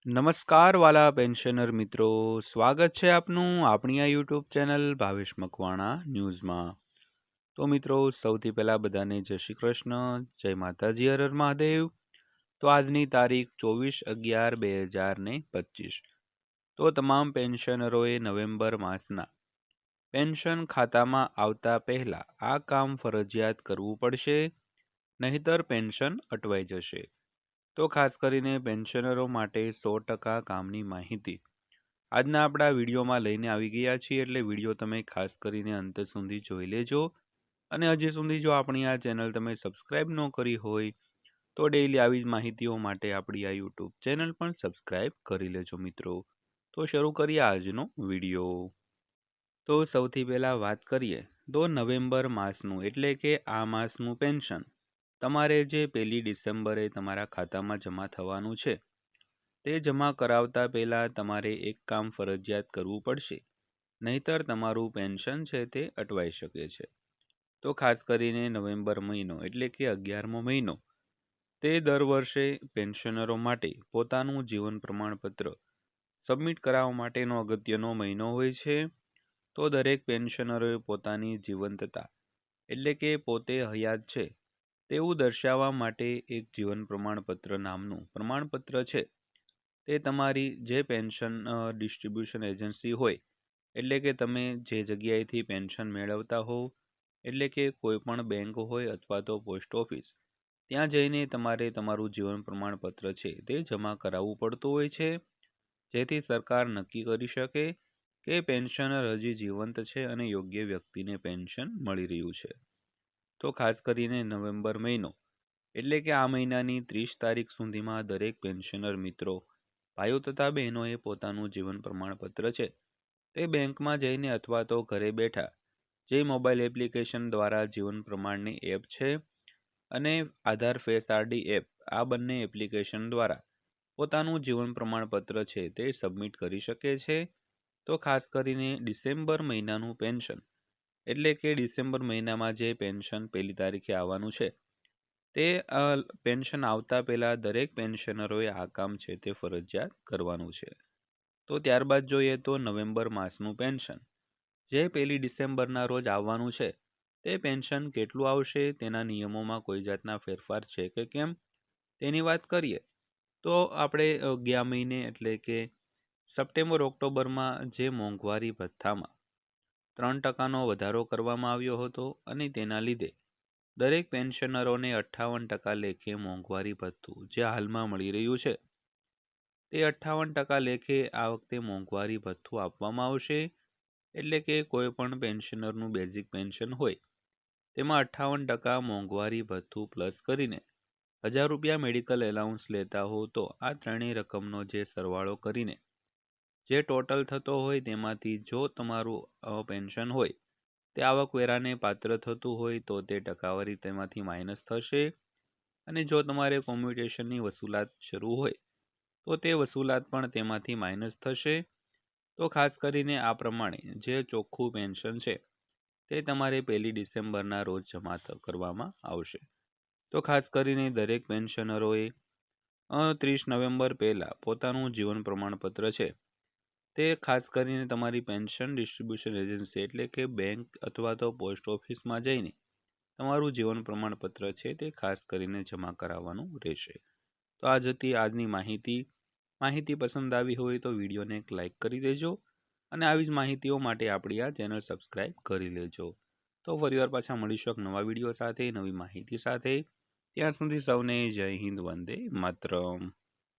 નમસ્કાર વાલા પેન્શનર મિત્રો, સ્વાગત છે આપનું આપણી આ યુટ્યુબ ચેનલ ભાવેશ મકવાણા ન્યૂઝમાં। તો મિત્રો, સૌથી પહેલાં બધાને જય શ્રી કૃષ્ણ, જય માતાજી, હર હર મહાદેવ। તો આજની તારીખ 24/11/2025। તો તમામ પેન્શનરોએ નવેમ્બર માસના પેન્શન ખાતામાં આવતા પહેલાં આ કામ ફરજિયાત કરવું પડશે, નહીંતર પેન્શન અટવાઈ જશે। તો ખાસ કરીને પેન્શનરો માટે 100% કામની માહિતી આજના આપણા વિડીયોમાં લઈને આવી ગયા છીએ, એટલે વિડીયો તમે ખાસ કરીને અંત સુધી જોઈ લેજો। અને હજી સુધી જો આપણી આ ચેનલ તમે સબસ્ક્રાઈબ ન કરી હોય તો ડેઈલી આવી જ માહિતીઓ માટે આપણી આ યુટ્યુબ ચેનલ પણ સબસ્ક્રાઈબ કરી લેજો મિત્રો। તો શરૂ કરીએ આજનો વિડીયો। તો સૌથી પહેલાં વાત કરીએ તો નવેમ્બર માસનું એટલે કે આ માસનું પેન્શન તમારે જે 1 ડિસેમ્બરે તમારા ખાતામાં જમા થવાનું છે તે જમા કરાવતા પહેલાં તમારે એક કામ ફરજિયાત કરવું પડશે, નહીંતર તમારું પેન્શન છે તે અટવાઈ શકે છે। તો ખાસ કરીને નવેમ્બર મહિનો એટલે કે 11મો મહિનો તે દર વર્ષે પેન્શનરો માટે પોતાનું જીવન પ્રમાણપત્ર સબમિટ કરાવવા માટેનો અગત્યનો મહિનો હોય છે। તો દરેક પેન્શનરોએ પોતાની જીવંતતા એટલે કે પોતે હયાત છે તેવું દર્શાવવા માટે એક જીવન પ્રમાણપત્ર નામનું પ્રમાણપત્ર છે તે તમારી જે પેન્શન ડિસ્ટ્રીબ્યુશન એજન્સી હોય, એટલે કે તમે જે જગ્યાએથી પેન્શન મેળવતા હો, એટલે કે કોઈ પણ બેંક હોય અથવા તો પોસ્ટ ઓફિસ, ત્યાં જઈને તમારે તમારું જીવન પ્રમાણપત્ર છે તે જમા કરાવવું પડતું હોય છે, જેથી સરકાર નક્કી કરી શકે કે પેન્શનર હજી જીવંત છે અને યોગ્ય વ્યક્તિને પેન્શન મળી રહ્યું છે। તો ખાસ કરીને નવેમ્બર મહિનો એટલે કે આ મહિનાની 30 તારીખ સુધીમાં દરેક પેન્શનર મિત્રો, ભાઈઓ તથા બહેનોએ પોતાનું જીવન પ્રમાણપત્ર છે તે બેંકમાં જઈને અથવા તો ઘરે બેઠા જે મોબાઈલ એપ્લિકેશન દ્વારા જીવન પ્રમાણની એપ છે અને આધાર ફેસ આરડી એપ, આ બંને એપ્લિકેશન દ્વારા પોતાનું જીવન પ્રમાણપત્ર છે તે સબમિટ કરી શકે છે। તો ખાસ કરીને ડિસેમ્બર મહિનાનું પેન્શન એટલે કે ડિસેમ્બર મહિનામાં જે પેન્શન 1 તારીખે આવવાનું છે તે પેન્શન આવતા પહેલાં દરેક પેન્શનરોએ આ કામ છે તે ફરજિયાત કરવાનું છે। તો ત્યારબાદ જોઈએ તો નવેમ્બર માસનું પેન્શન જે 1 ડિસેમ્બરના રોજ આવવાનું છે તે પેન્શન કેટલું આવશે, તેના નિયમોમાં કોઈ જાતના ફેરફાર છે કે કેમ તેની વાત કરીએ તો આપણે ગયા મહિને એટલે કે સપ્ટેમ્બર ઓક્ટોબરમાં જે મોંઘવારી ભથ્થામાં 3%નો વધારો કરવામાં આવ્યો હતો અને તેના લીધે દરેક પેન્શનરોને 58% લેખે મોંઘવારી ભથ્થું જે હાલમાં મળી રહ્યું છે તે 58% લેખે આ વખતે મોંઘવારી ભથ્થું આપવામાં આવશે। એટલે કે કોઈ પણ પેન્શનરનું બેઝિક પેન્શન હોય તેમાં 58% મોંઘવારી ભથ્થું પ્લસ કરીને 1000 રૂપિયા મેડિકલ એલાઉન્સ લેતા હો તો આ ત્રણેય રકમનો જે સરવાળો કરીને જે ટોટલ થતો હોય તેમાંથી જો તમારું પેન્શન હોય તે આવકવેરાને પાત્ર થતું હોય તો તે ટકાવારી તેમાંથી માઇનસ થશે, અને જો તમારે કોમ્યુટેશનની વસૂલાત શરૂ હોય તો તે વસૂલાત પણ તેમાંથી માઇનસ થશે। તો ખાસ કરીને આ પ્રમાણે જે ચોખ્ખું પેન્શન છે તે તમારે 1 ડિસેમ્બરના રોજ જમા કરવામાં આવશે। તો ખાસ કરીને દરેક પેન્શનરોએ 30 નવેમ્બર પહેલાં પોતાનું જીવન પ્રમાણપત્ર છે તે ખાસ કરીને તમારી પેન્શન ડિસ્ટ્રીબ્યુશન એજન્સી એટલે કે બેંક અથવા તો પોસ્ટ ઓફિસમાં જઈને તમારું જીવન પ્રમાણપત્ર છે તે ખાસ કરીને જમા કરાવવાનું રહેશે। તો આ જ હતી આજની માહિતી પસંદ આવી હોય તો વિડીયોને એક લાઇક કરી દેજો અને આવી જ માહિતીઓ માટે આપણી આ ચેનલ સબસ્ક્રાઈબ કરી લેજો। તો ફરીવાર પાછા મળીશું એક નવા વિડીયો સાથે, નવી માહિતી સાથે। ત્યાં સુધી સૌને જય હિન્દ, વંદે માતરમ।